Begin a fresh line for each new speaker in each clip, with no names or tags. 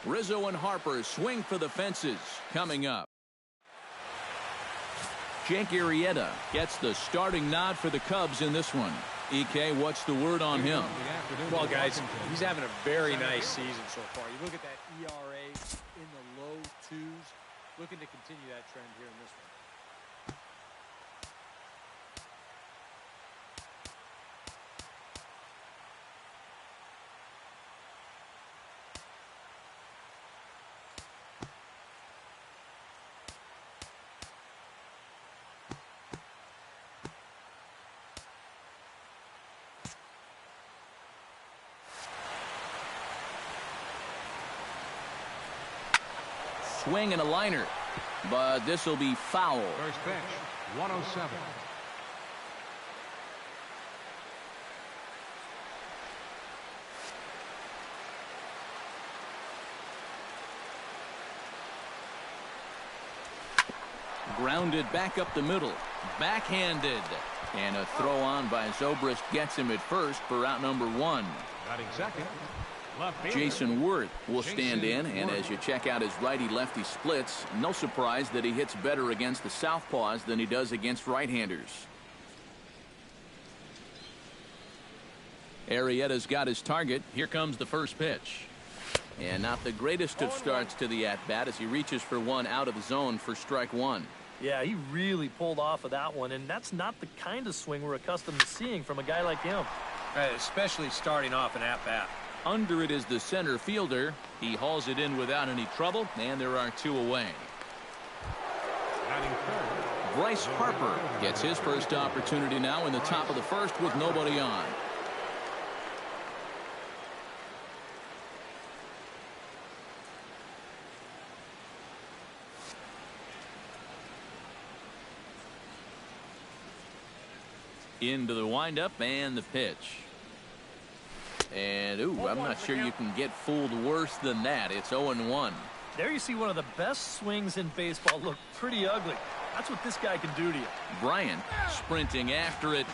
Rizzo and Harper swing for the fences. Coming up, Jake Arrieta gets the starting nod for the Cubs in this one. EK, what's the word on him?
Well, guys, he's having a very nice season so far. You look at that ERA in the low 2s. Looking to continue that trend here in this one.
Swing and a liner, but this will be foul.
First pitch, 107.
Grounded back up the middle, backhanded, and a throw on by Zobrist gets him at first for out number 1.
Batting second, left fielder
Jason Worth will stand in, and as you check out his righty-lefty splits, no surprise that he hits better against the southpaws than he does against right-handers. Arrieta's got his target. Here comes the first pitch. And not the greatest of starts to the at-bat as he reaches for one out of the zone for strike 1.
Yeah, he really pulled off of that one, and that's not the kind of swing we're accustomed to seeing from a guy like him.
Especially starting off an at-bat.
Under it is the center fielder. He hauls it in without any trouble, and there are 2 away.
batting third.
Bryce Harper gets his first opportunity now in the top of the first with nobody on. Into the windup and the pitch. And, ooh, I'm not sure you can get fooled worse than that. It's 0-1.
There you see one of the best swings in baseball look pretty ugly. That's what this guy can do to you.
Bryant sprinting after it.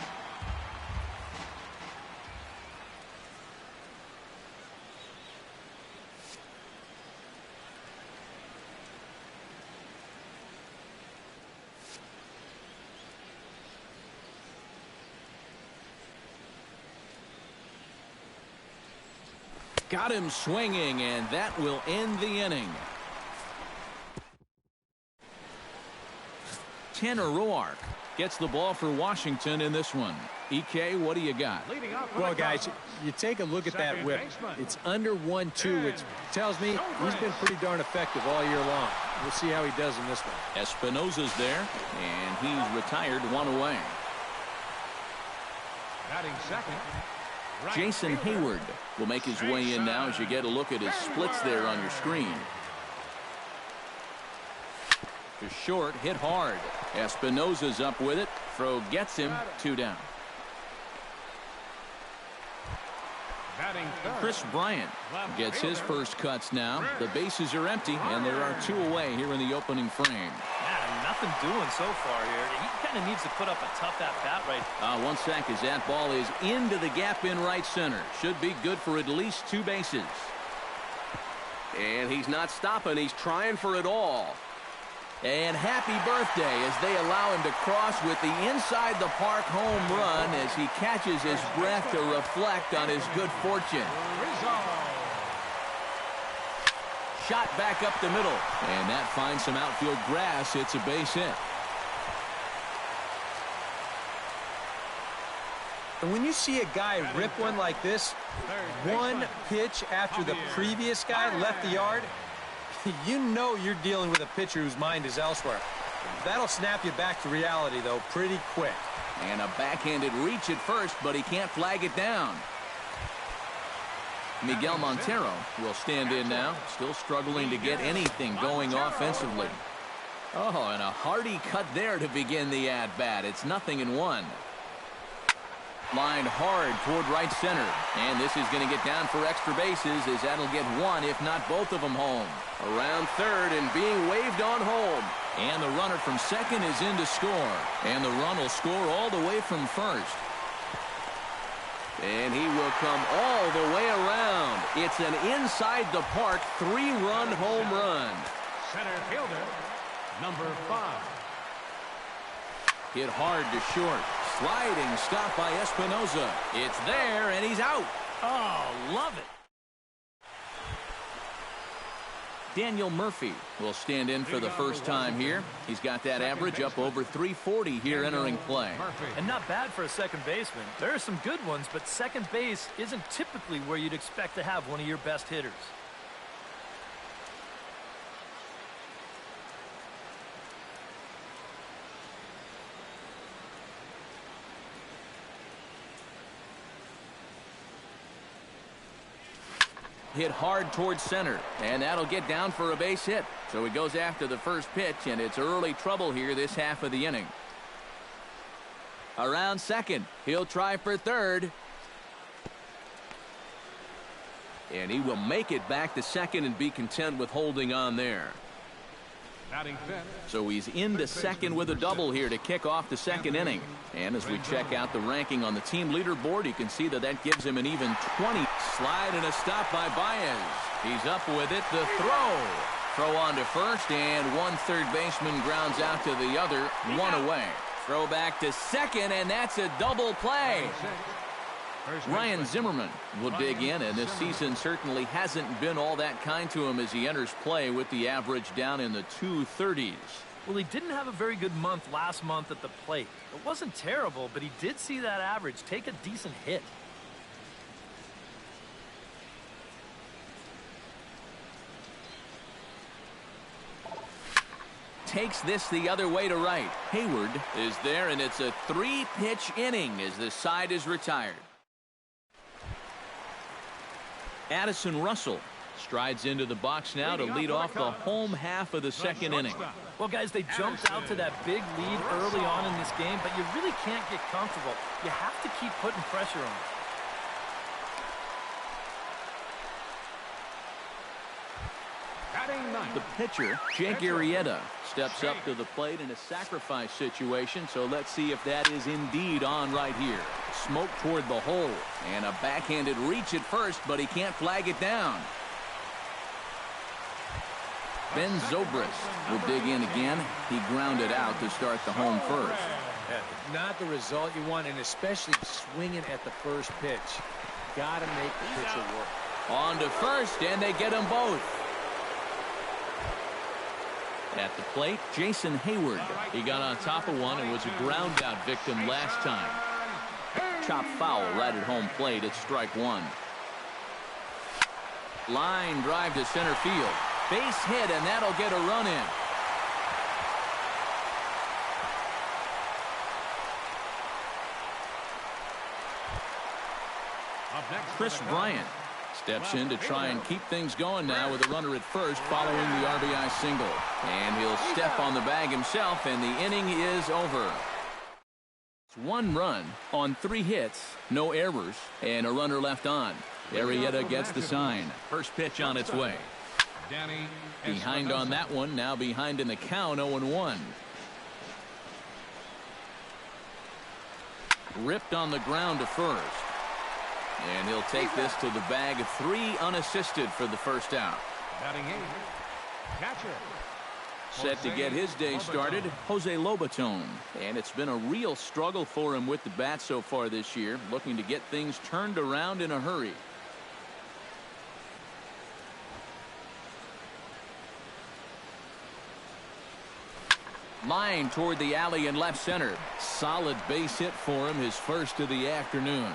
Got him swinging, and that will end the inning. Tanner Roark gets the ball for Washington in this one. EK, what do you got?
Well, guys, you take a look at that whip. It's under 1-2, which tells me he's been pretty darn effective all year long. We'll see how he does in this one.
Espinosa's there, and he's retired, 1 away.
Batting second.
Jason Hayward will make his way in now as you get a look at his splits there on your screen. To short, hit hard. Espinosa's up with it. Throw gets him, 2 down.
Batting third.
Chris Bryant gets his first cuts now. The bases are empty, and there are 2 away here in the opening frame.
Man, nothing doing so far here. He kind of needs to put up a tough at-bat right.
1 sack as that ball is into the gap in right center. Should be good for at least 2 bases. And he's not stopping. He's trying for it all. And happy birthday as they allow him to cross with the inside the park home run as he catches his breath to reflect on his good fortune. Shot back up the middle, and that finds some outfield grass. It's a base hit.
And when you see a guy rip one like this, one pitch after the previous guy left the yard, you know you're dealing with a pitcher whose mind is elsewhere. That'll snap you back to reality, though, pretty quick.
And a backhanded reach at first, but he can't flag it down. Miguel Montero will stand in now, still struggling to get anything going offensively. Oh, and a hearty cut there to begin the at-bat. It's 0-1. Lined hard toward right center. And this is going to get down for extra bases as that'll get 1, if not both of them, home. Around third and being waved on home. And the runner from second is in to score. And the run will score all the way from first. And he will come all the way around. It's an inside-the-park 3-run home run.
Center fielder, number 5.
Hit hard to short. Sliding stop by Espinoza. It's there, and he's out.
Oh, love it.
Daniel Murphy will stand in for the first time here. He's got that average up over 340 here entering play.
And not bad for a second baseman. There are some good ones, but second base isn't typically where you'd expect to have one of your best hitters.
Hit hard towards center, and that'll get down for a base hit. So he goes after the first pitch, and it's early trouble here this half of the inning. Around second, he'll try for third. And he will make it back to second and be content with holding on there.
Batting fifth.
So he's into second with a double here to kick off the second inning. And as we check out the ranking on the team leaderboard, you can see that gives him an even 20. Slide and a stop by Baez. He's up with it. The throw on to first, and one third baseman grounds out to the other. One away. Throw back to second, and that's a double play. Ryan Zimmerman will dig in, and this season certainly hasn't been all that kind to him as he enters play with the average down in the 230s.
Well, he didn't have a very good month last month at the plate. It wasn't terrible, but he did see that average take a decent hit.
Takes this the other way to right. Hayward is there, and it's a 3-pitch inning as the side is retired. Addison Russell strides into the box now to lead off the home half of the second inning.
Well, guys, they jumped out to that big lead early on in this game, but you really can't get comfortable. You have to keep putting pressure on it.
The pitcher, Jake Arrieta, steps up to the plate in a sacrifice situation, so let's see if that is indeed on right here. Smoke toward the hole, and a backhanded reach at first, but he can't flag it down. Ben Zobrist will dig in again. He grounded out to start the home first.
Not the result you want, and especially swinging at the first pitch. Got to make the pitcher work.
On to first, and they get them both. At the plate, Jason Hayward. He got on top of one and was a ground out victim last time. Chop foul right at home plate. It's strike one. Line drive to center field. Base hit, and that'll get a run in. Chris Bryant steps in to try and keep things going now with a runner at first following the RBI single. And he'll step on the bag himself, and the inning is over. It's 1 run on 3 hits, no errors, and a runner left on. Arrieta gets the sign. First pitch on its way. Behind on that one, now behind in the count, 0-1. Ripped on the ground to first. And he'll take this to the bag of 3 unassisted for the first out.
Batting 8, catcher.
Set to get his day started, Jose Lobaton. And it's been a real struggle for him with the bat so far this year, looking to get things turned around in a hurry. Line toward the alley in left center. Solid base hit for him, his first of the afternoon.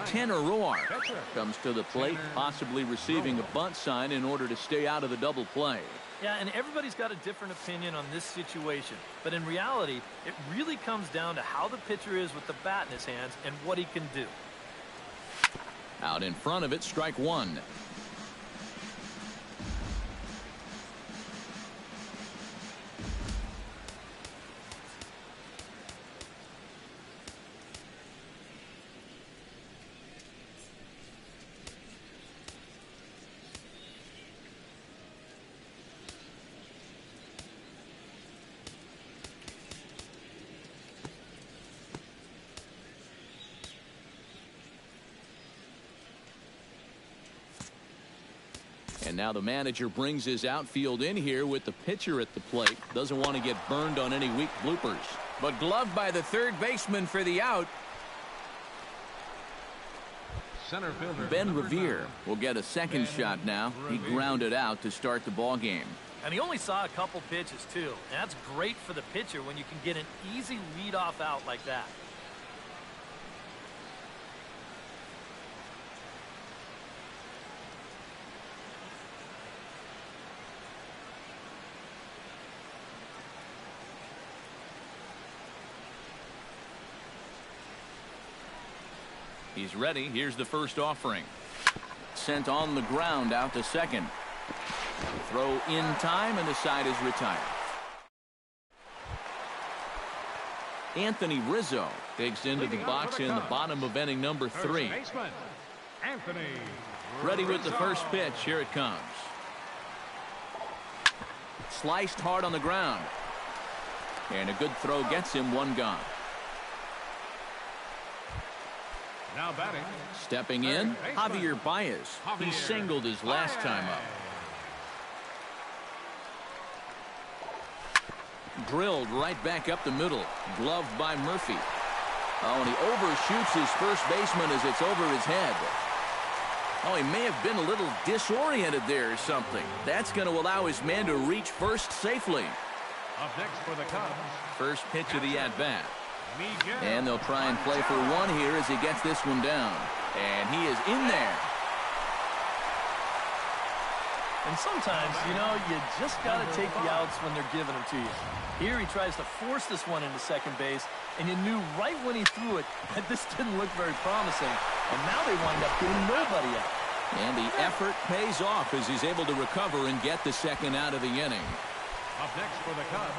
Tanner Roark comes to the plate, possibly receiving a bunt sign in order to stay out of the double play.
Yeah, and everybody's got a different opinion on this situation. But in reality, it really comes down to how the pitcher is with the bat in his hands and what he can do.
Out in front of it, strike one. And now the manager brings his outfield in here with the pitcher at the plate. Doesn't want to get burned on any weak bloopers. But gloved by the third baseman for the out.
Center fielder
Ben Revere will get a second shot now. He grounded out to start the ball game.
And he only saw a couple pitches, too. And that's great for the pitcher when you can get an easy leadoff out like that.
He's ready. Here's the first offering. Sent on the ground out to second. Throw in time, and the side is retired. Anthony Rizzo digs into the box in the bottom of inning number 3.
Anthony
Ready with the first pitch. Here it comes. Sliced hard on the ground. And a good throw gets him one gone.
Now batting.
Stepping in, Javier Baez. He singled his last time up. Drilled right back up the middle. Gloved by Murphy. Oh, and he overshoots his first baseman as it's over his head. Oh, he may have been a little disoriented there or something. That's going to allow his man to reach first safely.
Up next for the Cubs.
First pitch of the at-bat.
Miguel.
And they'll try and play for one here as he gets this one down. And he is in there.
And sometimes, you know, you just got to take the outs when they're giving them to you. Here he tries to force this one into second base, and you knew right when he threw it that this didn't look very promising. And now they wind up getting nobody out.
And the effort pays off as he's able to recover and get the second out of the inning.
Up next for the Cubs.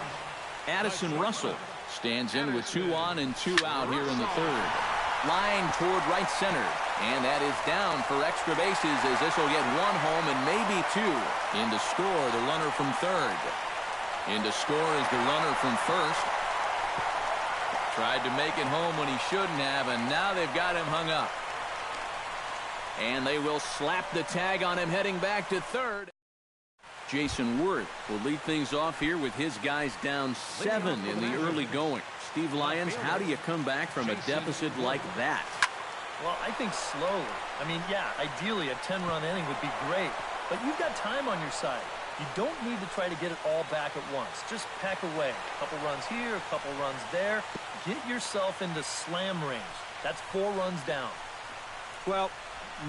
Addison Russell stands in with 2 on and 2 out here in the third. Line toward right center. And that is down for extra bases as this will get 1 home and maybe 2. In to score, the runner from third. In to score is the runner from first. Tried to make it home when he shouldn't have, and now they've got him hung up. And they will slap the tag on him heading back to third. Jason Worth will lead things off here with his guys down 7 in the early going. Steve Lyons, how do you come back from a deficit like that?
Well, I think slowly. I mean, yeah, ideally a 10-run inning would be great, but you've got time on your side. You don't need to try to get it all back at once. Just pack away. A couple runs here, a couple runs there. Get yourself into slam range. That's 4 runs down.
Well,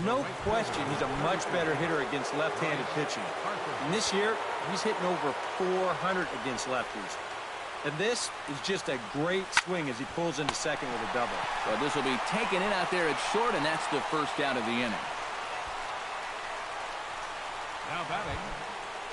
no question he's a much better hitter against left-handed pitching. And this year, he's hitting over 400 against lefties. And this is just a great swing as he pulls into second with a double.
Well, this will be taken in out there at short, and that's the first out of the inning.
Now batting.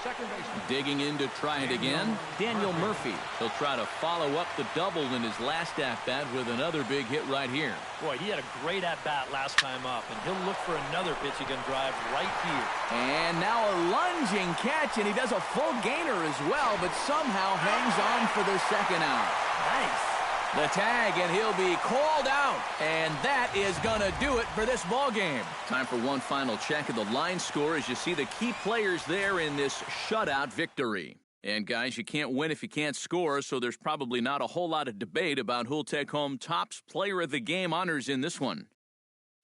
Second baseman.
Digging in to try it again, Daniel Murphy. He'll try to follow up the double in his last at-bat with another big hit right here.
Boy, he had a great at-bat last time up, and he'll look for another pitch he can drive right here.
And now a lunging catch, and he does a full gainer as well, but somehow hangs on for the second out.
Nice.
The tag, and he'll be called out. And that is going to do it for this ball game. Time for one final check of the line score as you see the key players there in this shutout victory. And, guys, you can't win if you can't score, so there's probably not a whole lot of debate about who'll take home Topps Player of the Game honors in this one.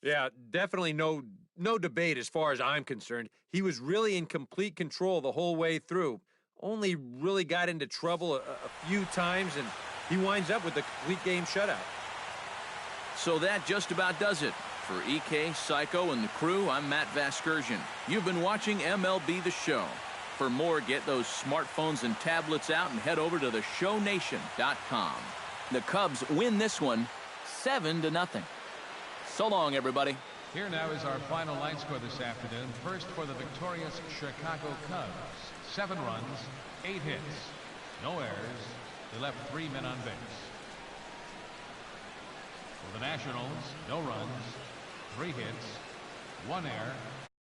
Yeah, definitely no debate as far as I'm concerned. He was really in complete control the whole way through. Only really got into trouble a few times, and he winds up with a complete game shutout.
So that just about does it. For EK, Psycho, and the crew, I'm Matt Vasgersian. You've been watching MLB The Show. For more, get those smartphones and tablets out and head over to theshownation.com. The Cubs win this one 7-0. So long, everybody.
Here now is our final line score this afternoon. First for the victorious Chicago Cubs. 7 runs, 8 hits, no errors. They left 3 men on base. For the Nationals, no runs, 3 hits, 1 error,